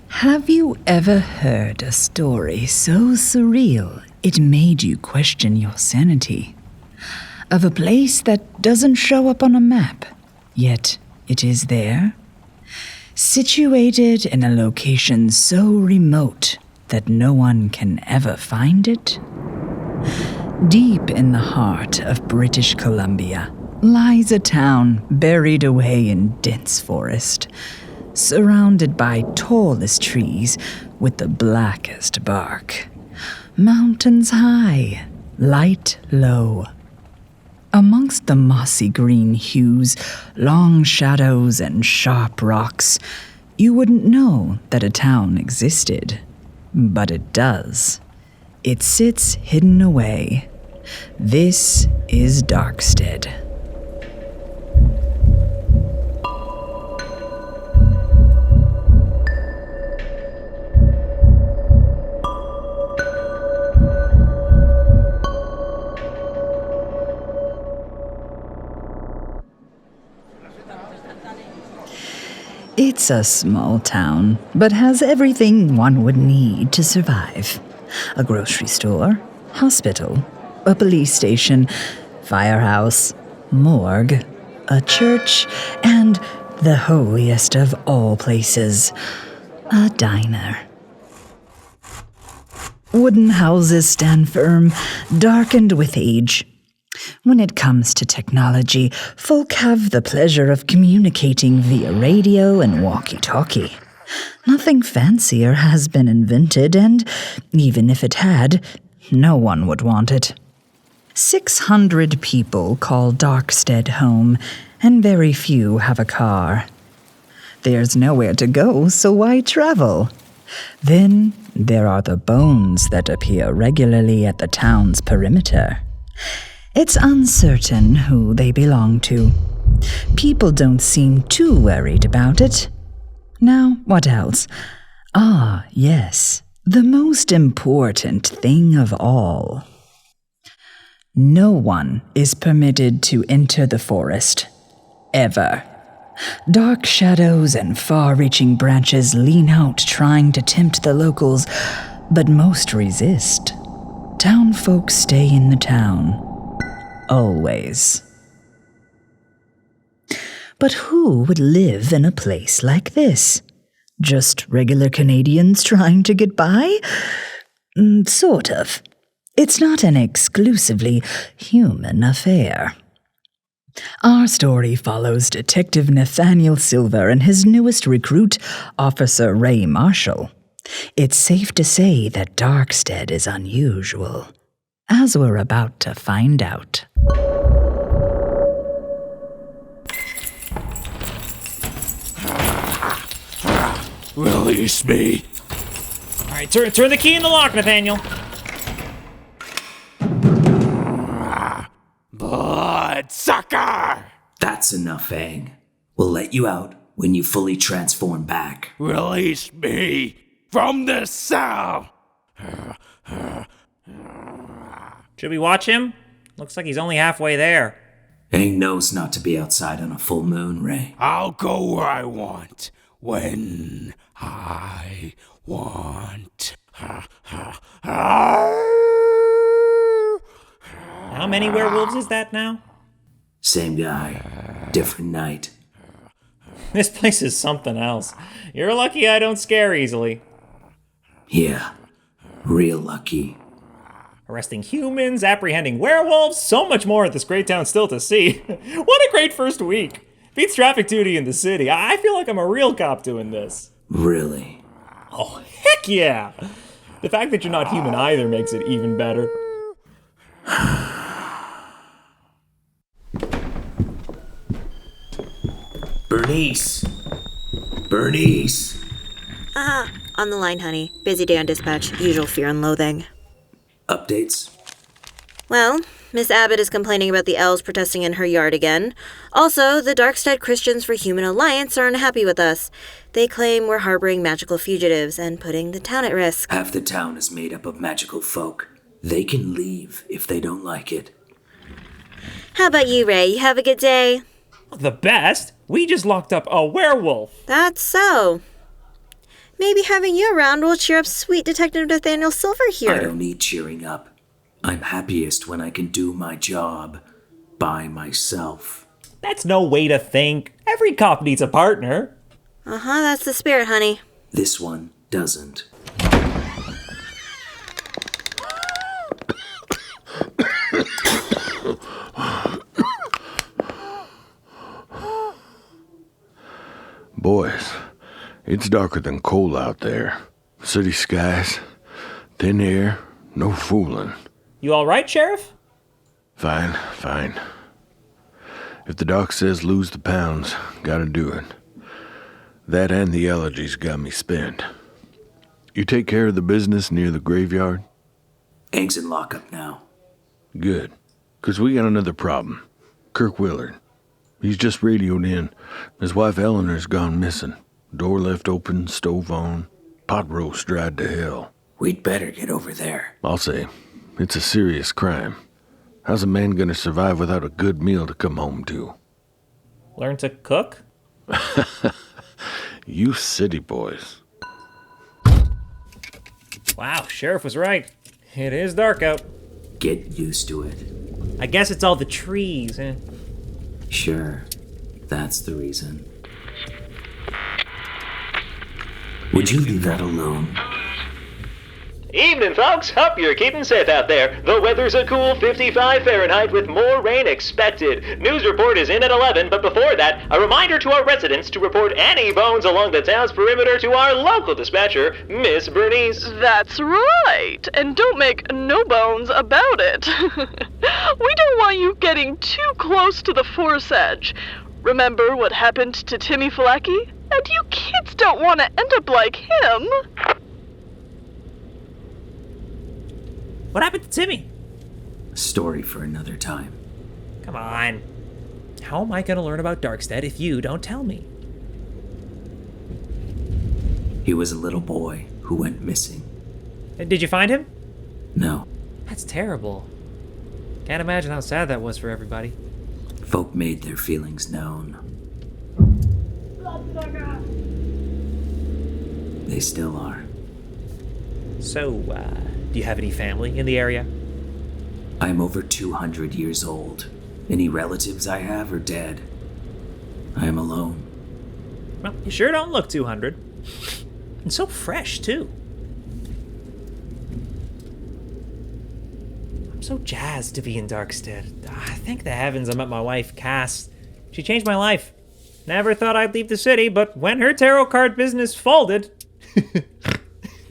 Have you ever heard a story so surreal it made you question your sanity? Of a place that doesn't show up on a map, yet it is there? Situated in a location so remote that no one can ever find it? Deep in the heart of British Columbia lies a town buried away in dense forest, surrounded by tallest trees with the blackest bark. Mountains high, light low. Amongst the mossy green hues, long shadows, and sharp rocks, you wouldn't know that a town existed. But it does. It sits hidden away. This is Darkstead. It's a small town, but has everything one would need to survive. A grocery store, hospital, a police station, firehouse, morgue, a church, and the holiest of all places, a diner. Wooden houses stand firm, darkened with age. When it comes to technology, folk have the pleasure of communicating via radio and walkie-talkie. Nothing fancier has been invented, and even if it had, no one would want it. 600 people call Darkstead home, and very few have a car. There's nowhere to go, so why travel? Then there are the bones that appear regularly at the town's perimeter. It's uncertain who they belong to. People don't seem too worried about it. Now, what else? Ah, yes, the most important thing of all. No one is permitted to enter the forest, ever. Dark shadows and far-reaching branches lean out trying to tempt the locals, but most resist. Town folk stay in the town. Always. But who would live in a place like this? Just regular Canadians trying to get by? Sort of. It's not an exclusively human affair. Our story follows Detective Nathaniel Silver and his newest recruit, Officer Ray Marshall. It's safe to say that Darkstead is unusual, as we're about to find out. Release me. All right, turn the key in the lock, Nathaniel. Bloodsucker! That's enough, Ang. We'll let you out when you fully transform back. Release me from this cell! Should we watch him? Looks like he's only halfway there. Ang knows not to be outside on a full moon, Ray. I'll go where I want, when I want. How many werewolves is that now? Same guy, different night. This place is something else. You're lucky I don't scare easily. Yeah, real lucky. Arresting humans, apprehending werewolves, so much more at this great town still to see. What a great first week. Beats traffic duty in the city. I feel like I'm a real cop doing this. Really? Oh, heck yeah! The fact that you're not human either makes it even better. Bernice! Bernice! On the line, honey. Busy day on dispatch. Usual fear and loathing. Updates? Well, Miss Abbott is complaining about the elves protesting in her yard again. Also, the Darkstead Christians for Human Alliance are unhappy with us. They claim we're harboring magical fugitives and putting the town at risk. Half the town is made up of magical folk. They can leave if they don't like it. How about you, Ray? You have a good day? The best? We just locked up a werewolf. That's so. Maybe having you around will cheer up sweet Detective Nathaniel Silver here. I don't need cheering up. I'm happiest when I can do my job by myself. That's no way to think. Every cop needs a partner. Uh-huh, that's the spirit, honey. This one doesn't. Boys, it's darker than coal out there. City skies, thin air, no fooling. You all right, Sheriff? Fine. If the doc says lose the pounds, gotta do it. That and the allergies got me spent. You take care of the business near the graveyard? Ang's in lockup now. Good, 'cause we got another problem. Kirk Willard. He's just radioed in. His wife Eleanor's gone missing. Door left open, stove on, pot roast dried to hell. We'd better get over there. I'll say, it's a serious crime. How's a man gonna survive without a good meal to come home to? Learn to cook? You city boys. Wow, Sheriff was right. It is dark out. Get used to it. I guess it's all the trees, eh? Sure, that's the reason. Would you leave that alone? Evening, folks. Hope you're keeping safe out there. The weather's a cool 55 Fahrenheit with more rain expected. News report is in at 11, but before that, a reminder to our residents to report any bones along the town's perimeter to our local dispatcher, Miss Bernice. That's right. And don't make no bones about it. We don't want you getting too close to the force edge. Remember what happened to Timmy Flacky? And you kids don't want to end up like him. What happened to Timmy? A story for another time. Come on. How am I gonna learn about Darkstead if you don't tell me? He was a little boy who went missing. Did you find him? No, That's terrible. Can't imagine how sad that was for everybody. folk made their feelings known. They still are. So, do you have any family in the area? I'm over 200 years old. Any relatives I have are dead. I am alone. Well, you sure don't look 200. And so fresh, too. I'm so jazzed to be in Darkstead. I thank the heavens I met my wife, Cass. She changed my life. Never thought I'd leave the city, but when her tarot card business folded...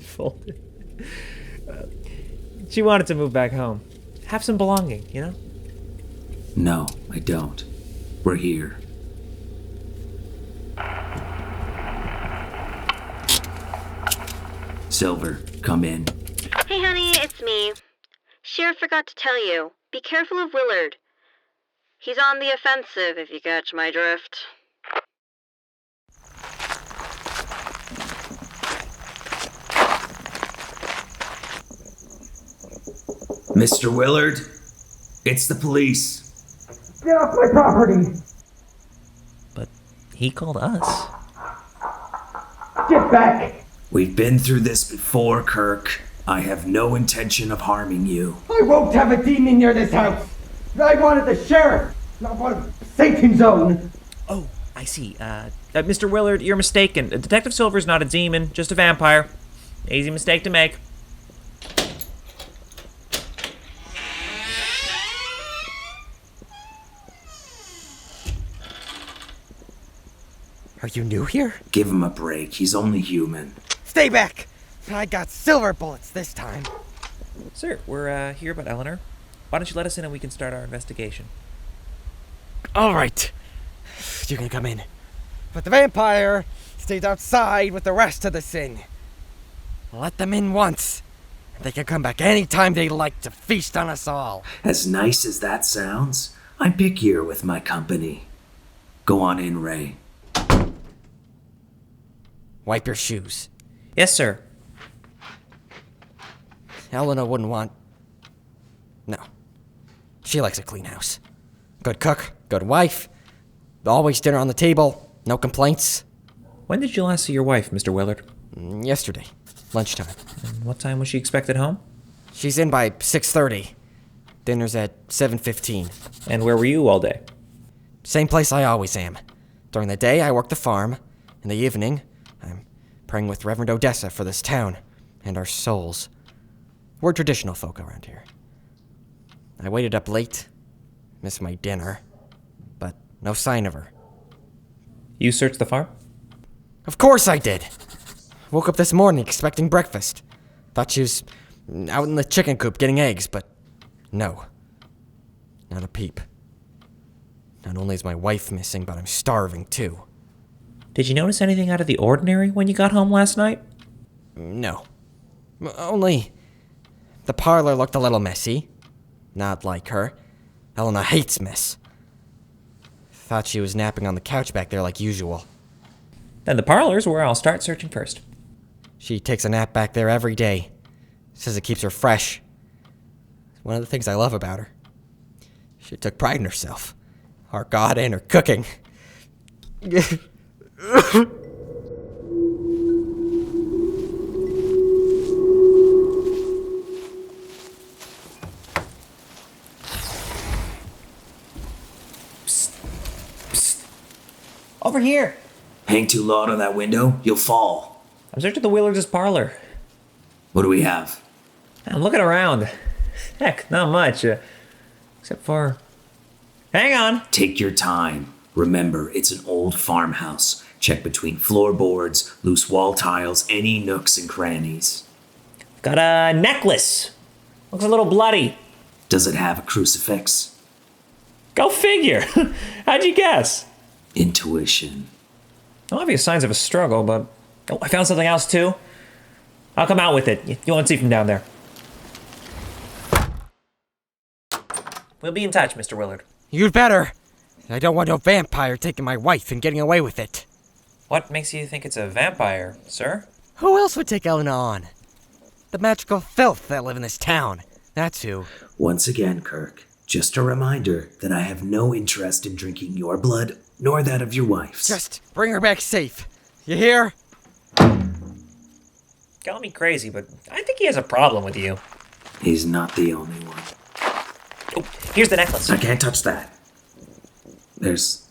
folded... she wanted to move back home. Have some belonging, you know? No, I don't. We're here. Silver, come in. Hey, honey, it's me. Sheriff forgot to tell you. Be careful of Willard. He's on the offensive, if you catch my drift. Mr. Willard, it's the police. Get off my property! But he called us. Get back! We've been through this before, Kirk. I have no intention of harming you. I won't have a demon near this house! I wanted the sheriff, not one of Satan's own! Oh, I see. Mr. Willard, you're mistaken. Detective Silver's not a demon, just a vampire. Easy mistake to make. Are you new here? Give him a break. He's only human. Stay back! I got silver bullets this time. Sir, we're here about Eleanor. Why don't you let us in and we can start our investigation? All right. You can come in. But the vampire stays outside with the rest of the sin. Let them in once. They can come back anytime they like to feast on us all. As nice as that sounds, I'm pickier with my company. Go on in, Ray. Wipe your shoes. Yes, sir. Eleanor wouldn't want... No. She likes a clean house. Good cook, good wife. Always dinner on the table, no complaints. When did you last see your wife, Mr. Willard? Yesterday, lunchtime. And what time was she expected home? She's in by 6:30. Dinner's at 7:15. And where were you all day? Same place I always am. During the day, I work the farm. In the evening, I'm praying with Reverend Odessa for this town and our souls. We're traditional folk around here. I waited up late, missed my dinner, but no sign of her. You searched the farm? Of course I did. Woke up this morning expecting breakfast. Thought she was out in the chicken coop getting eggs, but no. Not a peep. Not only is my wife missing, but I'm starving too. Did you notice anything out of the ordinary when you got home last night? No. Only the parlor looked a little messy. Not like her. Elena hates mess. Thought she was napping on the couch back there like usual. Then the parlor's where I'll start searching first. She takes a nap back there every day. Says it keeps her fresh. It's one of the things I love about her. She took pride in herself. Our God and her cooking. Over here! Hang too loud on that window, you'll fall. I'm searching the Willards' parlor. What do we have? I'm looking around. Heck, not much. Except for... Hang on! Take your time. Remember, it's an old farmhouse. Check between floorboards, loose wall tiles, any nooks and crannies. Got a necklace. Looks a little bloody. Does it have a crucifix? Go figure! How'd you guess? Intuition. No obvious signs of a struggle, but... Oh, I found something else too. I'll come out with it. You won't see from down there. We'll be in touch, Mr. Willard. You'd better. I don't want no vampire taking my wife and getting away with it. What makes you think it's a vampire, sir? Who else would take Elena on? The magical filth that live in this town. That's who. Once again, Kirk, just a reminder that I have no interest in drinking your blood, nor that of your wife's. Just bring her back safe. You hear? Call me crazy, but I think he has a problem with you. He's not the only one. Oh, here's the necklace. I can't touch that. There's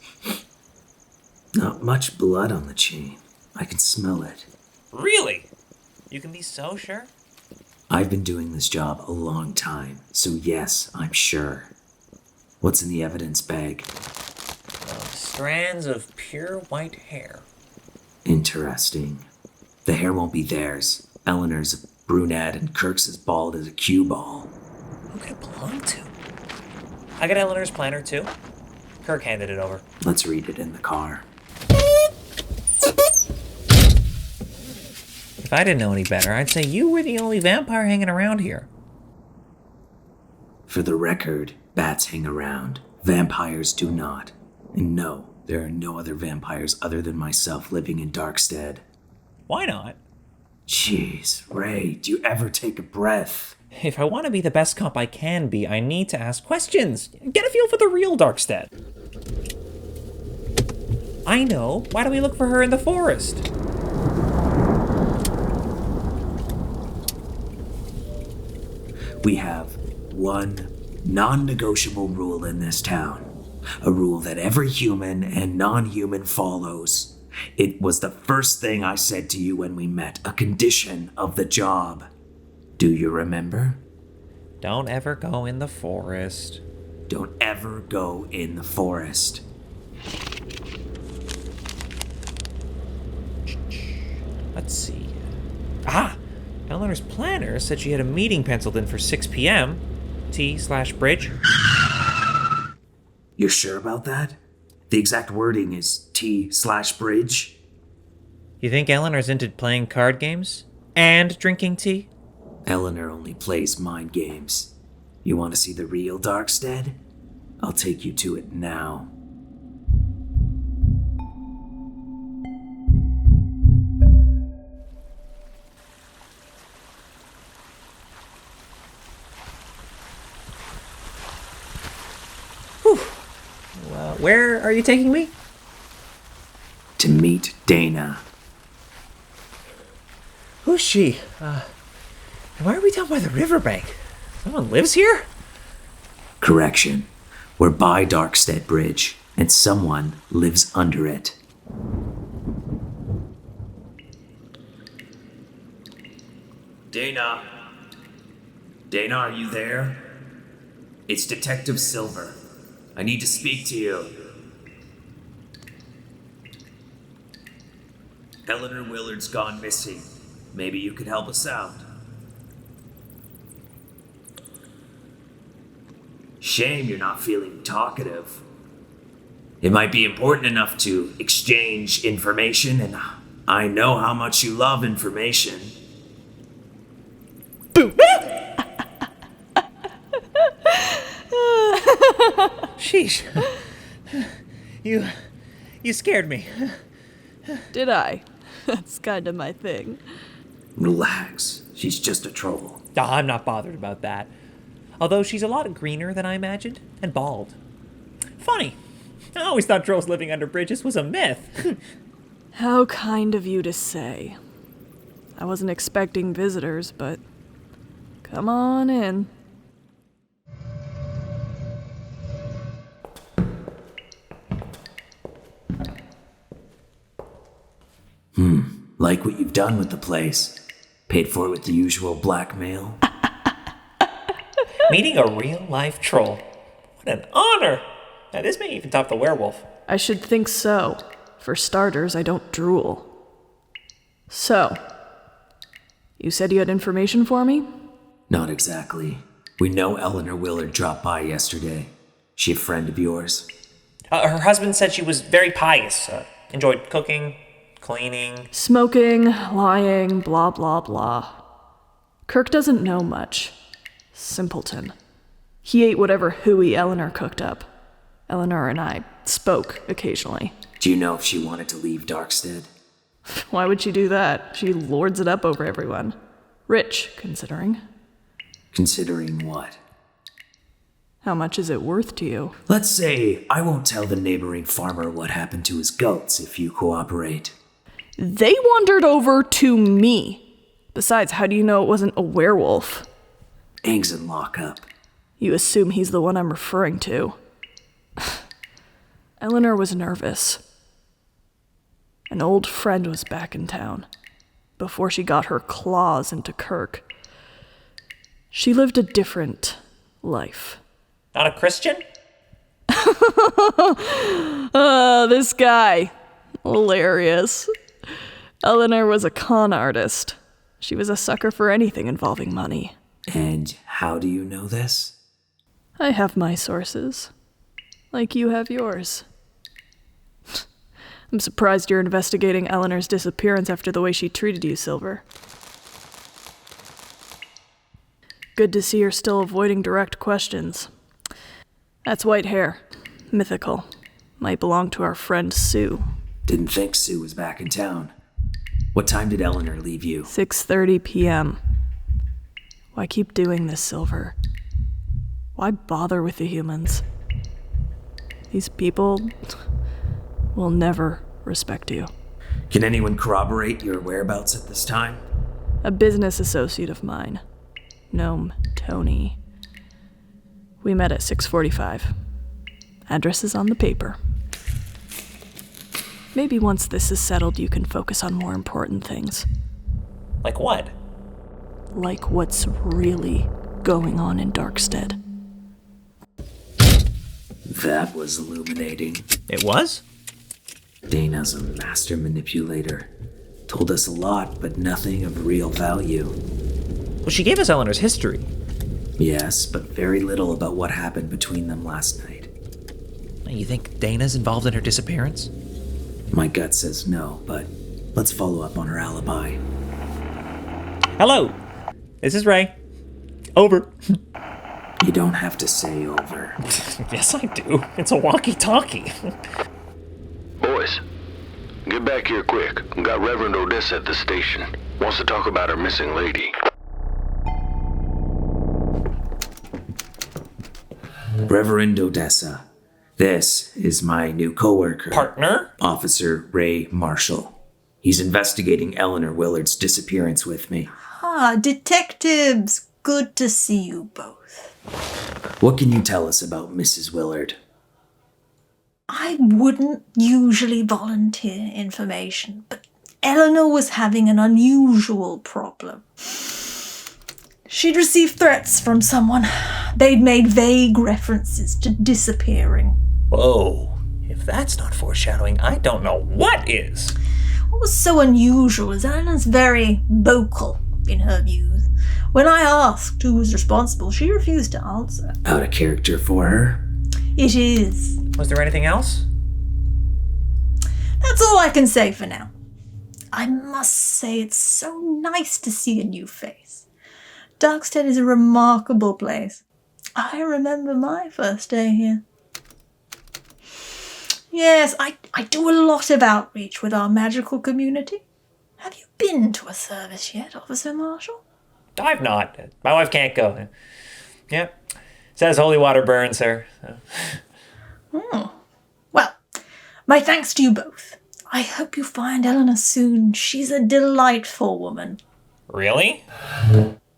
not much blood on the chain. I can smell it. Really? You can be so sure? I've been doing this job a long time, so yes, I'm sure. What's in the evidence bag? Strands of pure white hair. Interesting. The hair won't be theirs. Eleanor's a brunette and Kirk's as bald as a cue ball. Who could it belong to? I got Eleanor's planner too. Kirk handed it over. Let's read it in the car. If I didn't know any better, I'd say you were the only vampire hanging around here. For the record, bats hang around. Vampires do not. And no, there are no other vampires other than myself living in Darkstead. Why not? Jeez, Ray, do you ever take a breath? If I want to be the best cop I can be, I need to ask questions. Get a feel for the real Darkstead. I know. Why do we look for her in the forest? We have one non-negotiable rule in this town. A rule that every human and non-human follows. It was the first thing I said to you when we met, a condition of the job. Do you remember? Don't ever go in the forest. Don't ever go in the forest. Let's see. Ah! Eleanor's planner said she had a meeting penciled in for 6 p.m. T/bridge. You're sure about that? The exact wording is T/bridge? You think Eleanor's into playing card games? And drinking tea? Eleanor only plays mind games. You want to see the real Darkstead? I'll take you to it now. Where are you taking me? to meet Dana. Who's she? And why are we down by the riverbank? Someone lives here? Correction. We're by Darkstead Bridge, and someone lives under it. Dana? Dana, are you there? It's Detective Silver. I need to speak to you. Eleanor Willard's gone missing. Maybe you could help us out. Shame you're not feeling talkative. It might be important enough to exchange information, and I know how much you love information. Sheesh. You scared me. Did I? That's kind of my thing. Relax. She's just a troll. Oh, I'm not bothered about that. Although she's a lot greener than I imagined, and bald. Funny. I always thought trolls living under bridges was a myth. How kind of you to say. I wasn't expecting visitors, but come on in. Like what you've done with the place. Paid for it with the usual blackmail. Meeting a real-life troll. What an honor! Now, this may even top the werewolf. I should think so. For starters, I don't drool. So, you said you had information for me? Not exactly. We know Eleanor Willard dropped by yesterday. She a friend of yours? Her husband said she was very pious. Enjoyed cooking, cleaning. Smoking, lying, blah blah blah. Kirk doesn't know much. Simpleton. He ate whatever hooey Eleanor cooked up. Eleanor and I spoke occasionally. Do you know if she wanted to leave Darkstead? Why would she do that? She lords it up over everyone. Rich, considering. Considering what? How much is it worth to you? Let's say I won't tell the neighboring farmer what happened to his goats if you cooperate. They wandered over to me. Besides, how do you know it wasn't a werewolf? Ang's in lockup. You assume he's the one I'm referring to. Eleanor was nervous. An old friend was back in town, before she got her claws into Kirk. She lived a different life. Not a Christian? This guy. Hilarious. Eleanor was a con artist. She was a sucker for anything involving money. And how do you know this? I have my sources. Like you have yours. I'm surprised you're investigating Eleanor's disappearance after the way she treated you, Silver. Good to see you're still avoiding direct questions. That's white hair. Mythical. Might belong to our friend Sue. Didn't think Sue was back in town. What time did Eleanor leave you? 6:30 p.m. Why keep doing this, Silver? Why bother with the humans? These people will never respect you. Can anyone corroborate your whereabouts at this time? A business associate of mine, Gnome Tony. We met at 6:45. Address is on the paper. Maybe once this is settled, you can focus on more important things. Like what? Like what's really going on in Darkstead. That was illuminating. It was? Dana's a master manipulator. Told us a lot, but nothing of real value. Well, she gave us Eleanor's history. Yes, but very little about what happened between them last night. You think Dana's involved in her disappearance? My gut says no, but let's follow up on her alibi. Hello, this is Ray. Over. You don't have to say over. Yes, I do. It's a walkie-talkie. Boys, get back here quick. Got Reverend Odessa at the station. Wants to talk about her missing lady. Reverend Odessa, This is my new coworker. Partner? Officer Ray Marshall. He's investigating Eleanor Willard's disappearance with me. Ah, detectives. Good to see you both. What can you tell us about Mrs. Willard? I wouldn't usually volunteer information, but Eleanor was having an unusual problem. She'd received threats from someone. They'd made vague references to disappearing. Whoa. If that's not foreshadowing, I don't know what is. What was so unusual is Eleanor's very vocal in her views. When I asked who was responsible, she refused to answer. Out of character for her? It is. Was there anything else? That's all I can say for now. I must say it's so nice to see a new face. Darkstead is a remarkable place. I remember my first day here. Yes, I do a lot of outreach with our magical community. Have you been to a service yet, Officer Marshall? I've not. My wife can't go. Yep. Says holy water burns her. Well, my thanks to you both. I hope you find Eleanor soon. She's a delightful woman. Really?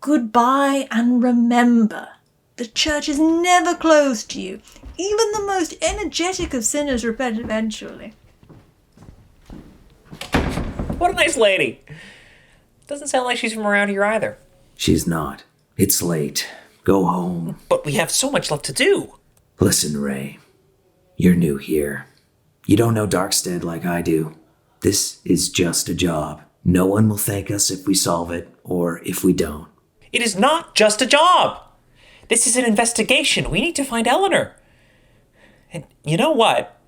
Goodbye, and remember, the church is never closed to you. Even the most energetic of sinners repent eventually. What a nice lady. Doesn't sound like she's from around here either. She's not. It's late. Go home. But we have so much left to do. Listen, Ray. You're new here. You don't know Darkstead like I do. This is just a job. No one will thank us if we solve it, or if we don't. It is not just a job. This is an investigation. We need to find Eleanor. And you know what?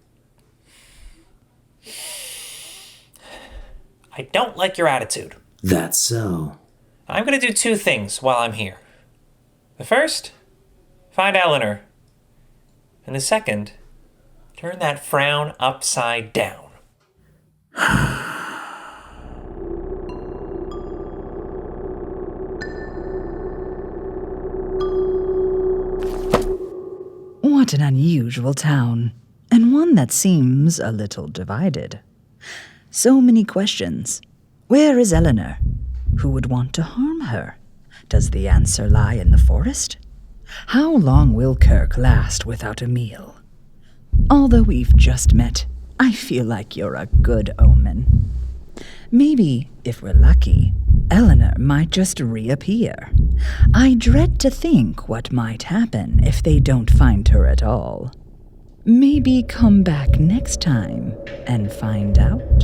I don't like your attitude. That's so. I'm going to do two things while I'm here. The first, find Eleanor. And the second, turn that frown upside down. What an unusual town, and one that seems a little divided. So many questions. Where is Eleanor? Who would want to harm her? Does the answer lie in the forest? How long will Kirk last without a meal? Although we've just met, I feel like you're a good omen. Maybe, if we're lucky, Eleanor might just reappear. I dread to think what might happen if they don't find her at all. Maybe come back next time and find out.